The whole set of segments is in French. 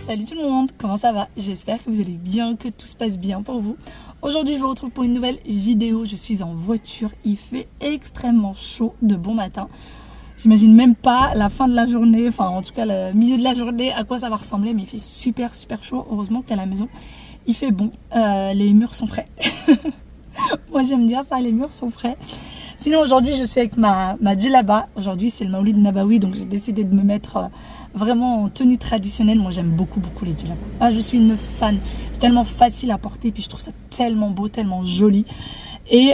Salut tout le monde, comment ça va? J'espère que vous allez bien, que tout se passe bien pour vous. Aujourd'hui je vous retrouve pour une nouvelle vidéo, je suis en voiture, il fait extrêmement chaud de bon matin. J'imagine même pas la fin de la journée, enfin en tout cas le milieu de la journée à quoi ça va ressembler, mais il fait super chaud. Heureusement qu'à la maison il fait bon, les murs sont frais. Moi j'aime dire ça, les murs sont frais. Sinon aujourd'hui je suis avec ma djellaba. Aujourd'hui c'est le Maoulid Nabawi, donc j'ai décidé de me mettre vraiment en tenue traditionnelle. Moi j'aime beaucoup les djellabas. Ah, je suis une fan, c'est tellement facile à porter, puis je trouve ça tellement beau, tellement joli. Et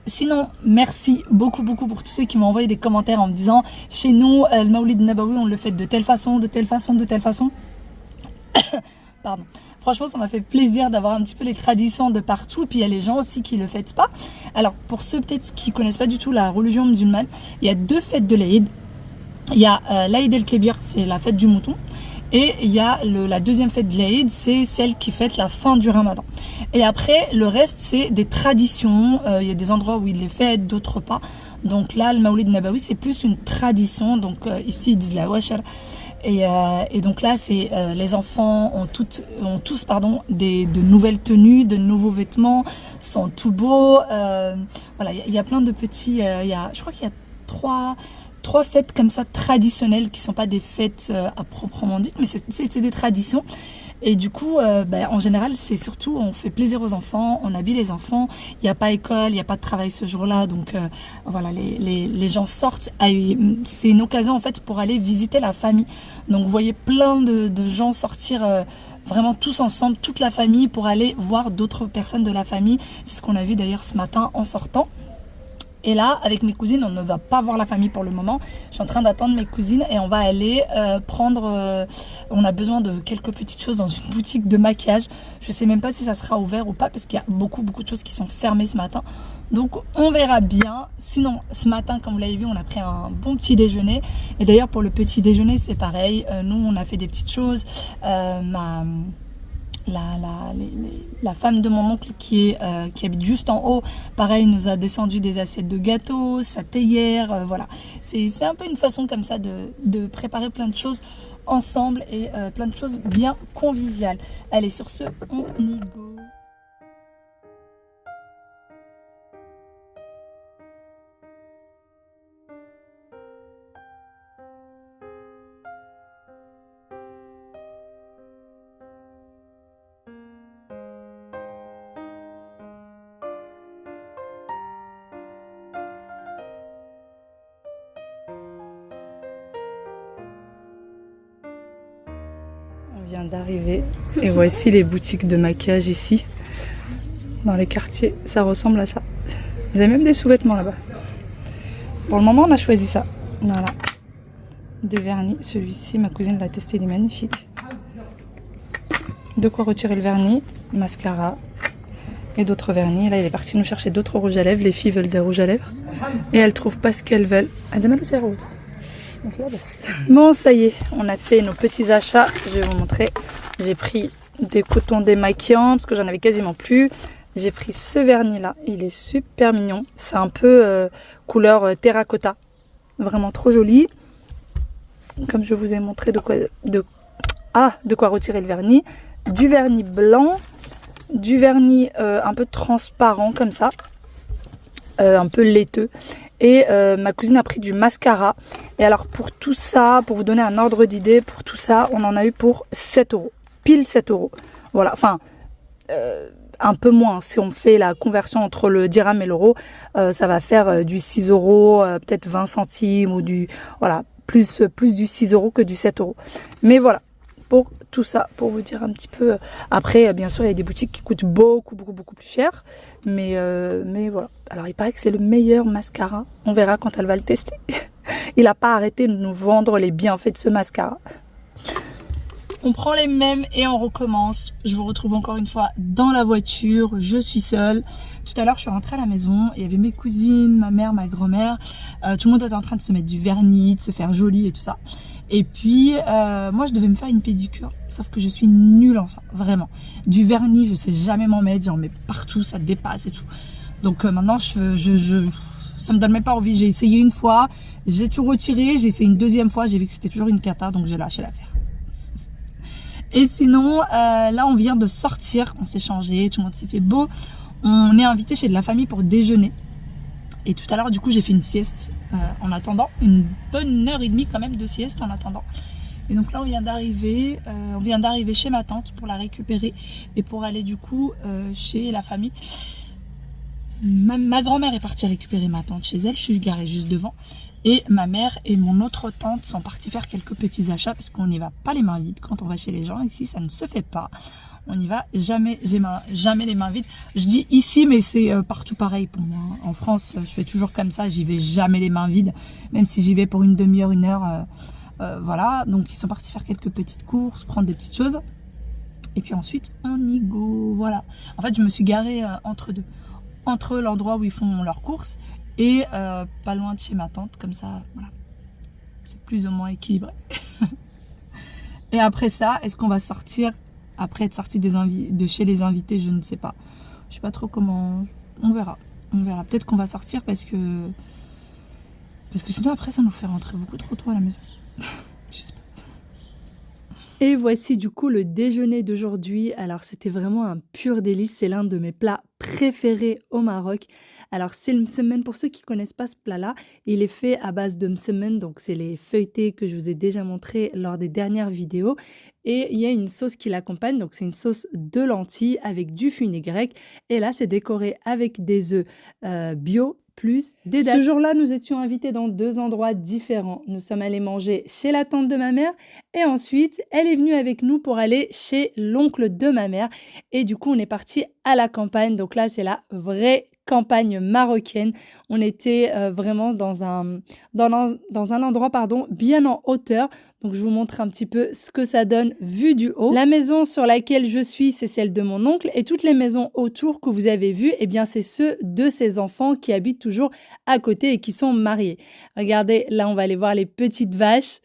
sinon merci beaucoup pour tous ceux qui m'ont envoyé des commentaires en me disant chez nous le Maoulid Nabawi on le fait de telle façon, de telle façon. Pardon. Franchement, ça m'a fait plaisir d'avoir un petit peu les traditions de partout. Et puis, il y a les gens aussi qui ne le fêtent pas. Alors, pour ceux peut-être qui ne connaissent pas du tout la religion musulmane, il y a deux fêtes de l'Aïd. Il y a l'Aïd el-Kébir, c'est la fête du mouton. Et il y a la deuxième fête de l'Aïd, c'est celle qui fête la fin du Ramadan. Et après, le reste, c'est des traditions. Il y a des endroits où ils les fêtent, d'autres pas. Donc là, le Maoulid Nabawi, c'est plus une tradition. Donc ici, ils disent la Washar. Et donc là, c'est les enfants ont tous de nouvelles tenues, de nouveaux vêtements, sont tout beaux. Voilà, il y a plein de petits. Je crois qu'il y a trois fêtes comme ça traditionnelles qui sont pas des fêtes à proprement dites, mais c'est des traditions. Et du coup, en général, c'est surtout on fait plaisir aux enfants, on habille les enfants. Il n'y a pas école, il n'y a pas de travail ce jour-là, donc voilà, les gens sortent. C'est une occasion en fait pour aller visiter la famille. Donc vous voyez plein de gens sortir. Vraiment tous ensemble, toute la famille, pour aller voir d'autres personnes de la famille. C'est ce qu'on a vu d'ailleurs ce matin en sortant. Et là, avec mes cousines, on ne va pas voir la famille pour le moment. Je suis en train d'attendre mes cousines et on va aller prendre... on a besoin de quelques petites choses dans une boutique de maquillage. Je ne sais même pas si ça sera ouvert ou pas parce qu'il y a beaucoup de choses qui sont fermées ce matin. Donc, on verra bien. Sinon, ce matin, comme vous l'avez vu, on a pris un bon petit déjeuner. Et d'ailleurs, pour le petit déjeuner, c'est pareil. Nous, on a fait des petites choses. La femme de mon oncle qui habite juste en haut, pareil, nous a descendu des assiettes de gâteaux, sa théière, voilà. C'est un peu une façon comme ça de préparer plein de choses ensemble et plein de choses bien conviviales. Allez, sur ce, on y go. On vient d'arriver et voici les boutiques de maquillage ici dans les quartiers, ça ressemble à ça. Vous avez même des sous-vêtements là-bas. Pour le moment on a choisi ça, voilà, des vernis. Celui-ci ma cousine l'a testé, il est magnifique. De quoi retirer le vernis, mascara et d'autres vernis. Là il est parti nous chercher d'autres rouges à lèvres. Les filles veulent des rouges à lèvres et elles trouvent pas ce qu'elles veulent. Bon, ça y est, on a fait nos petits achats. Je vais vous montrer. J'ai pris des cotons démaquillants parce que j'en avais quasiment plus. J'ai pris ce vernis là, il est super mignon. C'est un peu couleur terracotta, vraiment trop joli. Comme je vous ai montré de quoi retirer le vernis. Du vernis blanc, du vernis un peu transparent comme ça, un peu laiteux. Et ma cousine a pris du mascara. Et alors pour tout ça, pour vous donner un ordre d'idée, pour tout ça, on en a eu pour 7 €. Pile 7 €. Voilà, enfin, un peu moins. Si on fait la conversion entre le dirham et l'euro, ça va faire du 6 €, peut-être 20 centimes ou du... Voilà, plus du 6 € que du 7 €. Mais voilà, pour tout ça, pour vous dire un petit peu... Après, bien sûr, il y a des boutiques qui coûtent beaucoup plus cher. Mais voilà. Alors, il paraît que c'est le meilleur mascara. On verra quand elle va le tester. Il n'a pas arrêté de nous vendre les bienfaits de ce mascara. On prend les mêmes et on recommence. Je vous retrouve encore une fois dans la voiture. Je suis seule. Tout à l'heure, je suis rentrée à la maison. Il y avait mes cousines, ma mère, ma grand-mère. Tout le monde était en train de se mettre du vernis, de se faire joli et tout ça. Et puis, moi, je devais me faire une pédicure. Sauf que je suis nulle en ça, vraiment. Du vernis, je sais jamais m'en mettre. J'en mets partout, ça dépasse et tout. Donc maintenant, ça me donne même pas envie. J'ai essayé une fois, j'ai tout retiré. J'ai essayé une deuxième fois, j'ai vu que c'était toujours une cata. Donc j'ai lâché l'affaire. Et sinon, là, on vient de sortir, on s'est changé, tout le monde s'est fait beau. On est invité chez de la famille pour déjeuner. Et tout à l'heure, du coup, j'ai fait une sieste en attendant. Une bonne heure et demie quand même de sieste en attendant. Et donc là, on vient d'arriver chez ma tante pour la récupérer et pour aller du coup chez la famille. Ma grand-mère est partie récupérer ma tante chez elle, je suis garée juste devant. Et ma mère et mon autre tante sont partis faire quelques petits achats parce qu'on n'y va pas les mains vides quand on va chez les gens. Ici, ça ne se fait pas. On n'y va jamais les mains vides. Je dis ici, mais c'est partout pareil pour moi. En France, je fais toujours comme ça. J'y vais jamais les mains vides, même si j'y vais pour une demi-heure, une heure. Voilà. Donc, ils sont partis faire quelques petites courses, prendre des petites choses. Et puis ensuite, on y go. Voilà. En fait, je me suis garée entre deux. Entre l'endroit où ils font leurs courses et pas loin de chez ma tante, comme ça, voilà, c'est plus ou moins équilibré. Et après ça, est-ce qu'on va sortir, après être sorti de chez les invités, je ne sais pas. Je sais pas trop comment, on verra. Peut-être qu'on va sortir parce que sinon après ça nous fait rentrer beaucoup trop tôt à la maison. Je sais pas. Et voici du coup le déjeuner d'aujourd'hui. Alors c'était vraiment un pur délice, c'est l'un de mes plats préférés au Maroc. Alors c'est le msemen, pour ceux qui connaissent pas ce plat-là, il est fait à base de msemen, donc c'est les feuilletés que je vous ai déjà montré lors des dernières vidéos. Et il y a une sauce qui l'accompagne, donc c'est une sauce de lentilles avec du fenugrec. Et là c'est décoré avec des œufs bio plus des dattes. Ce jour-là, nous étions invités dans deux endroits différents. Nous sommes allés manger chez la tante de ma mère et ensuite, elle est venue avec nous pour aller chez l'oncle de ma mère. Et du coup, on est parti à la campagne. Donc là, c'est la vraie campagne marocaine. On était vraiment dans un endroit bien en hauteur. Donc, je vous montre un petit peu ce que ça donne vu du haut. La maison sur laquelle je suis, c'est celle de mon oncle. Et toutes les maisons autour que vous avez vues, eh bien, c'est ceux de ses enfants qui habitent toujours à côté et qui sont mariés. Regardez, là, on va aller voir les petites vaches.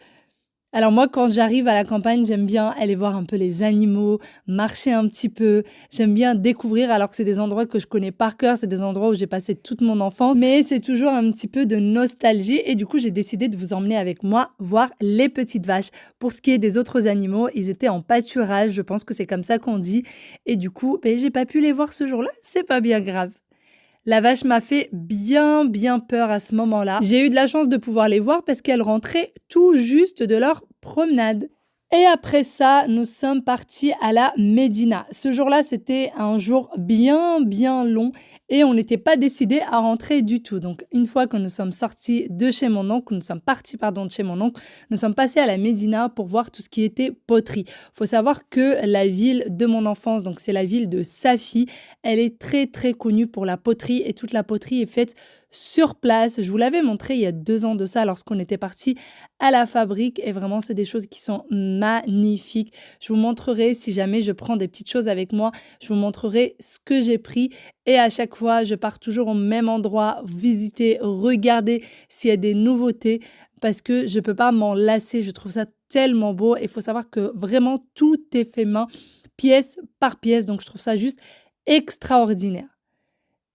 Alors moi, quand j'arrive à la campagne, j'aime bien aller voir un peu les animaux, marcher un petit peu. J'aime bien découvrir, alors que c'est des endroits que je connais par cœur, c'est des endroits où j'ai passé toute mon enfance. Mais c'est toujours un petit peu de nostalgie et du coup, j'ai décidé de vous emmener avec moi voir les petites vaches. Pour ce qui est des autres animaux, ils étaient en pâturage, je pense que c'est comme ça qu'on dit. Et du coup, j'ai pas pu les voir ce jour-là, c'est pas bien grave. La vache m'a fait bien peur à ce moment-là. J'ai eu de la chance de pouvoir les voir parce qu'elles rentraient tout juste de leur promenade. Et après ça, nous sommes partis à la Médina. Ce jour-là, c'était un jour bien long et on n'était pas décidé à rentrer du tout. Donc, une fois que nous sommes sortis de chez mon oncle, nous sommes partis de chez mon oncle, nous sommes passés à la Médina pour voir tout ce qui était poterie. Il faut savoir que la ville de mon enfance, donc c'est la ville de Safi, elle est très connue pour la poterie et toute la poterie est faite sur place. Je vous l'avais montré il y a 2 ans de ça lorsqu'on était parti à la fabrique et vraiment c'est des choses qui sont magnifiques. Je vous montrerai si jamais je prends des petites choses avec moi, je vous montrerai ce que j'ai pris et à chaque fois je pars toujours au même endroit, visiter, regarder s'il y a des nouveautés parce que je peux pas m'en lasser, je trouve ça tellement beau et il faut savoir que vraiment tout est fait main, pièce par pièce, donc je trouve ça juste extraordinaire.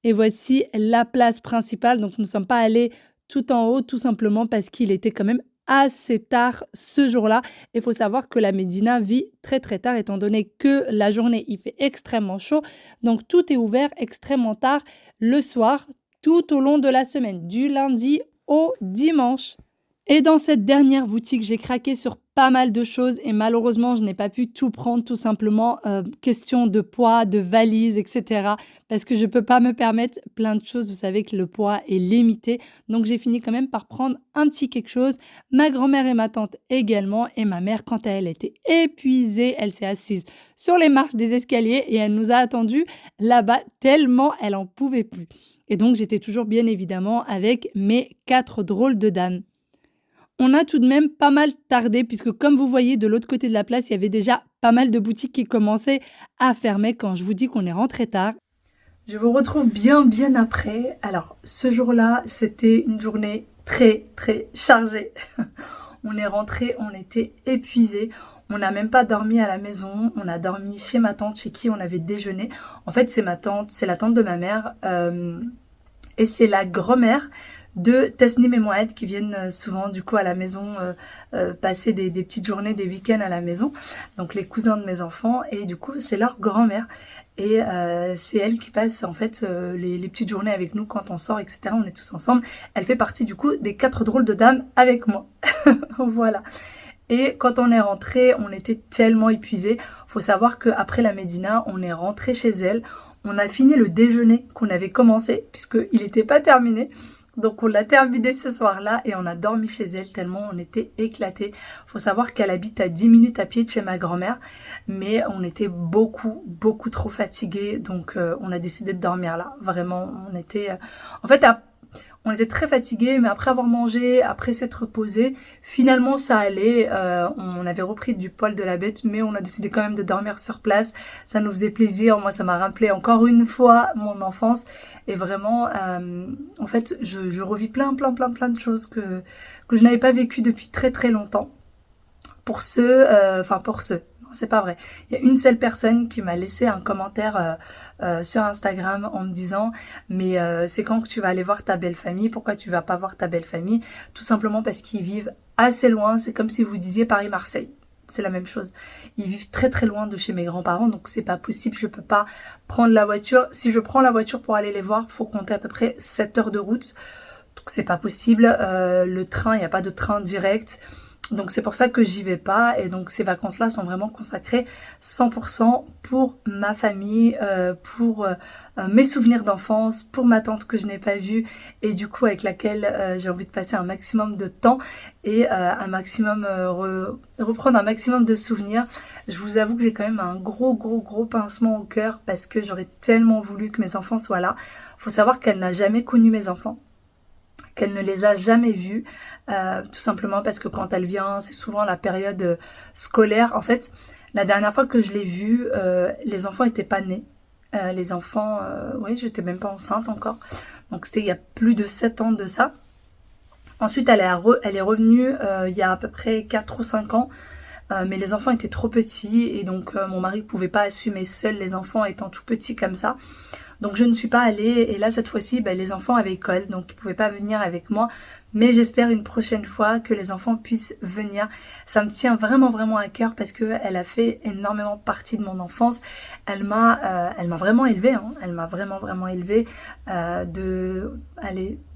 Et voici la place principale. Donc, nous ne sommes pas allés tout en haut, tout simplement parce qu'il était quand même assez tard ce jour-là. Il faut savoir que la Médina vit très tard, étant donné que la journée, il fait extrêmement chaud. Donc, tout est ouvert extrêmement tard le soir, tout au long de la semaine, du lundi au dimanche. Et dans cette dernière boutique, j'ai craqué sur pas mal de choses et malheureusement, je n'ai pas pu tout prendre tout simplement, question de poids, de valises etc. parce que je peux pas me permettre plein de choses. Vous savez que le poids est limité, donc j'ai fini quand même par prendre un petit quelque chose. Ma grand-mère et ma tante également et ma mère, quant à elle, était épuisée. Elle s'est assise sur les marches des escaliers et elle nous a attendus là-bas tellement elle en pouvait plus. Et donc j'étais toujours bien évidemment avec mes 4 drôles de dames. On a tout de même pas mal tardé puisque comme vous voyez de l'autre côté de la place, il y avait déjà pas mal de boutiques qui commençaient à fermer quand je vous dis qu'on est rentré tard. Je vous retrouve bien après. Alors ce jour-là, c'était une journée très chargée. On est rentré, on était épuisés. On n'a même pas dormi à la maison. On a dormi chez ma tante, chez qui on avait déjeuné. En fait, c'est la tante de ma mère. Et c'est la grand-mère de Tasnim et Moed qui viennent souvent du coup à la maison passer des petites journées, des week-ends à la maison. Donc les cousins de mes enfants, et du coup c'est leur grand-mère. Et c'est elle qui passe en fait les petites journées avec nous quand on sort, etc. On est tous ensemble. Elle fait partie du coup des 4 drôles de dames avec moi. Voilà. Et quand on est rentré, on était tellement épuisés. Faut savoir qu'après la Médina, on est rentré chez elle. On a fini le déjeuner qu'on avait commencé, puisqu'il n'était pas terminé. Donc on l'a terminé ce soir-là et on a dormi chez elle tellement on était éclatés. Faut savoir qu'elle habite à 10 minutes à pied de chez ma grand-mère, mais on était beaucoup trop fatigués, donc on a décidé de dormir là. Vraiment, on était... en fait, on était très fatigués, mais après avoir mangé, après s'être reposé, finalement ça allait. On avait repris du poil de la bête, mais on a décidé quand même de dormir sur place. Ça nous faisait plaisir. Moi, ça m'a rappelé encore une fois mon enfance. Et vraiment, en fait, je revis plein de choses que je n'avais pas vécues depuis très longtemps. Pour ceux, c'est pas vrai. Il y a une seule personne qui m'a laissé un commentaire sur Instagram en me disant mais c'est quand que tu vas aller voir ta belle famille? Pourquoi tu vas pas voir ta belle famille? Tout simplement parce qu'ils vivent assez loin. C'est comme si vous disiez Paris-Marseille. C'est la même chose. Ils vivent très loin de chez mes grands-parents, donc c'est pas possible. Je peux pas prendre la voiture. Si je prends la voiture pour aller les voir, faut compter à peu près 7 heures de route. Donc c'est pas possible. Le train, il n'y a pas de train direct. Donc c'est pour ça que j'y vais pas, et donc ces vacances-là sont vraiment consacrées 100% pour ma famille, pour mes souvenirs d'enfance, pour ma tante que je n'ai pas vue et du coup avec laquelle j'ai envie de passer un maximum de temps et un maximum reprendre un maximum de souvenirs. Je vous avoue que j'ai quand même un gros pincement au cœur parce que j'aurais tellement voulu que mes enfants soient là. Faut savoir qu'elle n'a jamais connu mes enfants, qu'elle ne les a jamais vus, tout simplement parce que quand elle vient, c'est souvent la période scolaire. En fait, la dernière fois que je l'ai vue, les enfants n'étaient pas nés. Les enfants, oui, j'étais même pas enceinte encore. Donc c'était il y a plus de 7 ans de ça. Ensuite, elle est revenue il y a à peu près 4 ou 5 ans. Mais les enfants étaient trop petits et donc mon mari ne pouvait pas assumer seul les enfants étant tout petits comme ça. Donc je ne suis pas allée et là cette fois-ci les enfants avaient école donc ils ne pouvaient pas venir avec moi. Mais j'espère une prochaine fois que les enfants puissent venir. Ça me tient vraiment à cœur parce qu'elle a fait énormément partie de mon enfance. Elle m'a vraiment élevée, hein. Elle m'a vraiment élevée de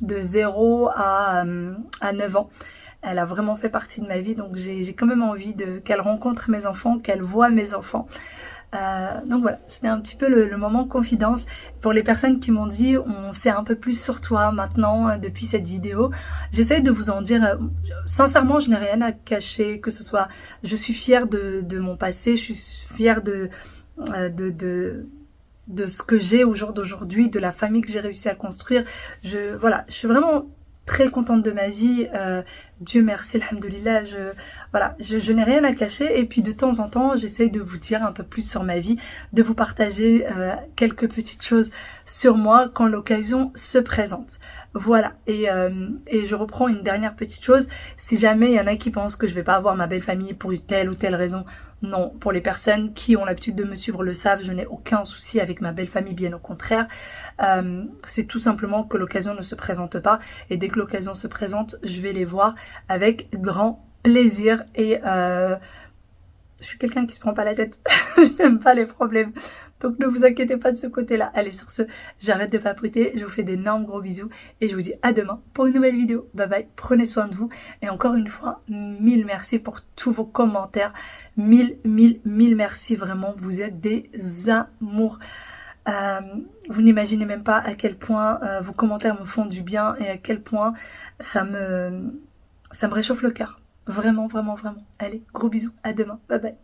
0 à 9 ans. Elle a vraiment fait partie de ma vie, donc j'ai quand même envie qu'elle rencontre mes enfants, qu'elle voit mes enfants. Donc voilà, c'était un petit peu le moment confidence. Pour les personnes qui m'ont dit on sait un peu plus sur toi maintenant depuis cette vidéo, j'essaye de vous en dire sincèrement, je n'ai rien à cacher, que ce soit je suis fière de mon passé, je suis fière de ce que j'ai au jour d'aujourd'hui, de la famille que j'ai réussi à construire. Voilà, je suis vraiment très contente de ma vie, Dieu merci, alhamdoulilah, je n'ai rien à cacher et puis de temps en temps j'essaye de vous dire un peu plus sur ma vie, de vous partager quelques petites choses sur moi quand l'occasion se présente. Voilà, et je reprends une dernière petite chose, si jamais il y en a qui pensent que je vais pas avoir ma belle famille pour telle ou telle raison, non, pour les personnes qui ont l'habitude de me suivre le savent, je n'ai aucun souci avec ma belle famille, bien au contraire. C'est tout simplement que l'occasion ne se présente pas et dès que l'occasion se présente, je vais les voir avec grand plaisir et je suis quelqu'un qui se prend pas la tête, je n'aime pas les problèmes, donc ne vous inquiétez pas de ce côté-là. Allez, sur ce, j'arrête de papoter, je vous fais d'énormes gros bisous et je vous dis à demain pour une nouvelle vidéo. Bye bye, prenez soin de vous et encore une fois, mille merci pour tous vos commentaires, mille merci, vraiment, vous êtes des amours. Vous n'imaginez même pas à quel point vos commentaires me font du bien et à quel point ça me réchauffe le cœur. Vraiment. Allez, gros bisous, à demain, bye bye.